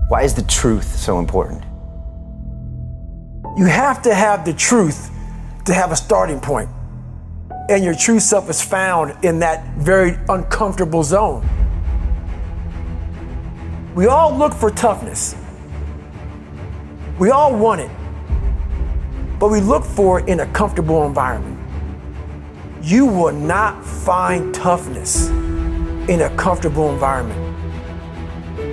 Why is the truth so important? You have to have the truth to have a starting point. And your true self is found in that very uncomfortable zone. We all look for toughness. We all want it. But we look for it in a comfortable environment. You will not find toughness in a comfortable environment.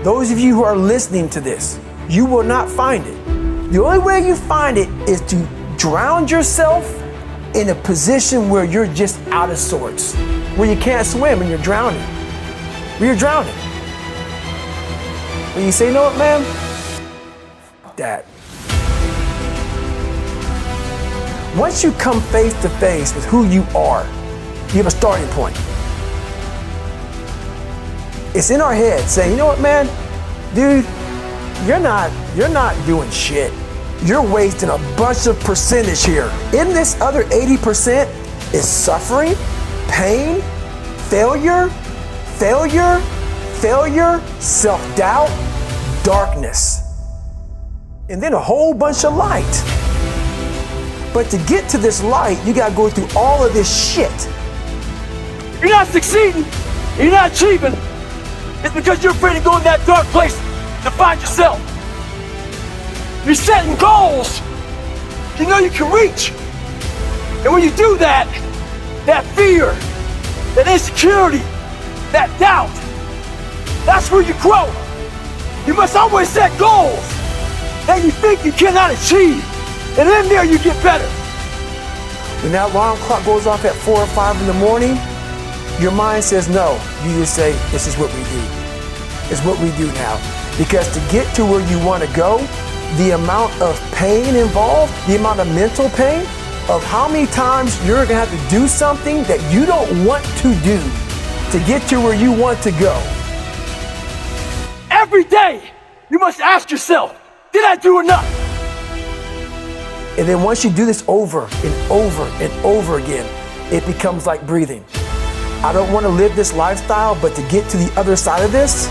Those of you who are listening to this, you will not find it. The only way you find it is to drown yourself in a position where you're just out of sorts, where you can't swim and you're drowning. Where you're drowning. When you say, you know what, man? F that. Once you come face to face with who you are, you have a starting point. It's in our head saying, you know what, man? Dude, you're not doing shit. You're wasting a bunch of percentage here. In this other 80% is suffering, pain, failure, self-doubt, darkness, and then a whole bunch of light. But to get to this light, you gotta go through all of this shit. You're not succeeding, you're not achieving. It's because you're afraid to go in that dark place to find yourself. You're setting goals you know you can reach. And when you do that, that fear, that insecurity, that doubt, that's where you grow. You must always set goals that you think you cannot achieve. And in there you get better. When that alarm clock goes off at 4 or 5 in the morning, your mind says no. You just say, this is what we do. It's what we do now. Because to get to where you want to go, the amount of pain involved, the amount of mental pain, of how many times you're going to have to do something that you don't want to do to get to where you want to go. Every day, you must ask yourself, did I do enough? And then once you do this over and over and over again, it becomes like breathing. I don't want to live this lifestyle, but to get to the other side of this,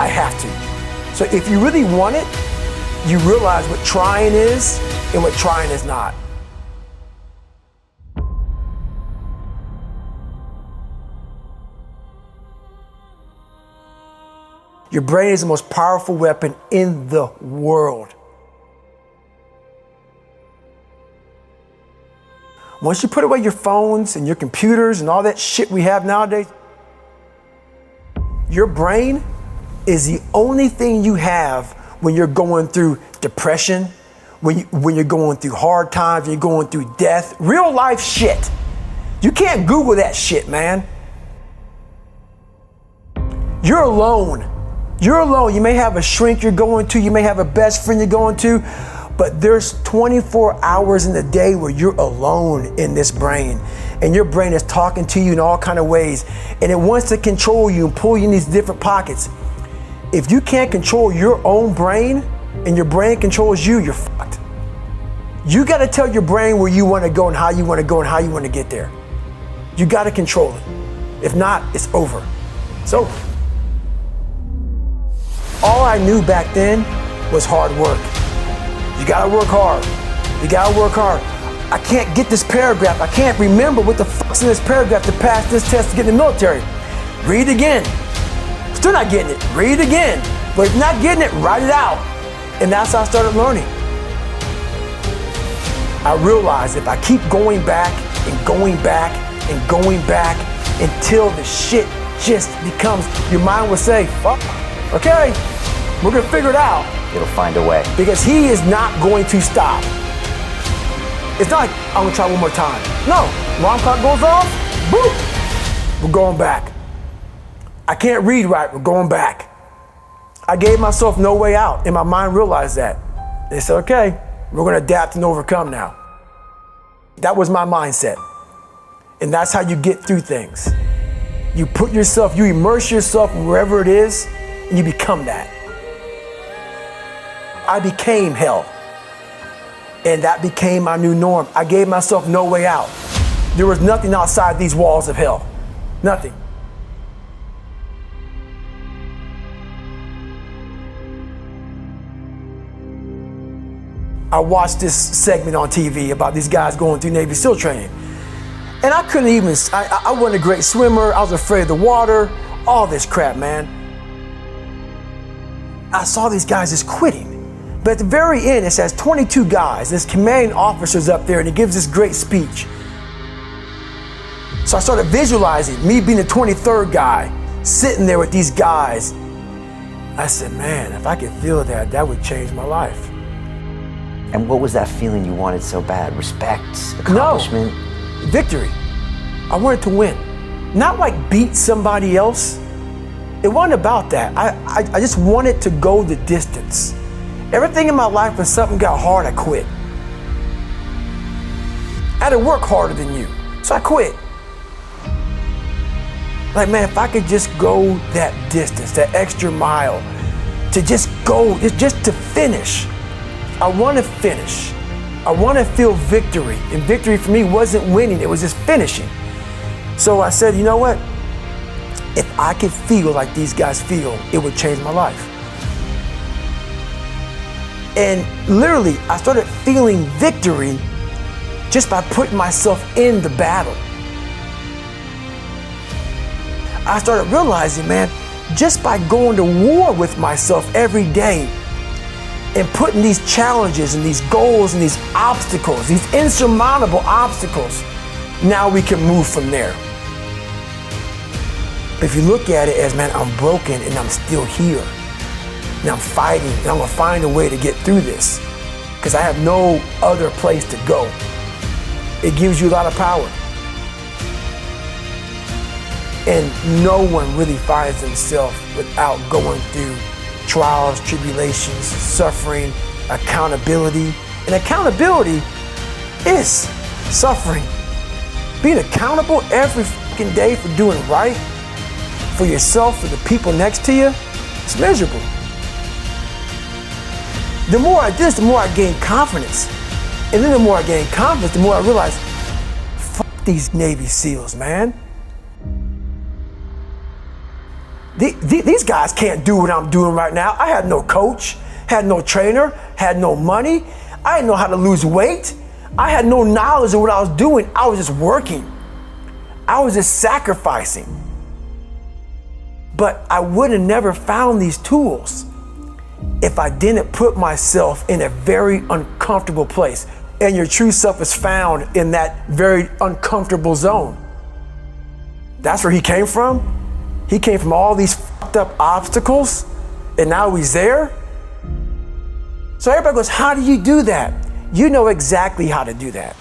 I have to. So if you really want it, you realize what trying is and what trying is not. Your brain is the most powerful weapon in the world. Once you put away your phones and your computers and all that shit we have nowadays, your brain is the only thing you have when you're going through depression, when you're going through hard times, when you're going through death, real life shit. You can't Google that shit, man. You're alone. You're alone. You may have a shrink you're going to, you may have a best friend you're going to, but there's 24 hours in the day where you're alone in this brain, and your brain is talking to you in all kind of ways, and it wants to control you and pull you in these different pockets. If you can't control your own brain and your brain controls you, you're fucked. You got to tell your brain where you want to go and how you want to go and how you want to get there. You got to control it. If not, it's over. It's over. All I knew back then was hard work. You gotta work hard. You gotta work hard. I can't get this paragraph. I can't remember what the fuck's in this paragraph to pass this test to get in the military. Read again. Still not getting it. Read again. But if you're not getting it, write it out. And that's how I started learning. I realized if I keep going back and going back and going back until the shit just becomes, your mind will say, fuck, okay, we're gonna figure it out. It'll find a way. Because he is not going to stop. It's not like, I'm gonna try one more time. No, alarm clock goes off, boop, we're going back. I can't read right, we're going back. I gave myself no way out, and my mind realized that. They said, okay, we're gonna adapt and overcome now. That was my mindset. And that's how you get through things. You put yourself, you immerse yourself wherever it is, and you become that. I became hell. And that became my new norm. I gave myself no way out. There was nothing outside these walls of hell. Nothing. I watched this segment on TV about these guys going through Navy SEAL training. And I couldn't even, I wasn't a great swimmer, I was afraid of the water, all this crap, man. I saw these guys just quitting. But at the very end, it says 22 guys, this commanding officer's up there and he gives this great speech. So I started visualizing me being the 23rd guy, sitting there with these guys. I said, man, if I could feel that, that would change my life. And what was that feeling you wanted so bad? Respect, accomplishment? No, victory. I wanted to win. Not like beat somebody else. It wasn't about that. I just wanted to go the distance. Everything in my life, when something got hard, I quit. I had to work harder than you, so I quit. Like, man, if I could just go that distance, that extra mile, to just go, just to finish. I want to finish. I want to feel victory. And victory for me wasn't winning, it was just finishing. So I said, you know what? If I could feel like these guys feel, it would change my life. And literally, I started feeling victory just by putting myself in the battle. I started realizing, man, just by going to war with myself every day and putting these challenges and these goals and these obstacles, these insurmountable obstacles, now we can move from there. If you look at it as, man, I'm broken and I'm still here. And I'm fighting and I'm gonna find a way to get through this because I have no other place to go. It gives you a lot of power. And no one really finds themselves without going through trials, tribulations, suffering, accountability. And accountability is suffering. Being accountable every fucking day for doing right for yourself, for the people next to you, it's miserable. The more I did this, the more I gained confidence. And then the more I gained confidence, the more I realized, fuck these Navy SEALs, man. These guys can't do what I'm doing right now. I had no coach, had no trainer, had no money. I didn't know how to lose weight. I had no knowledge of what I was doing. I was just working. I was just sacrificing. But I would have never found these tools if I didn't put myself in a very uncomfortable place. And your true self is found in that very uncomfortable zone. That's where he came from. He came from all these fucked up obstacles, and now he's there. So everybody goes, how do you do that? You know exactly how to do that.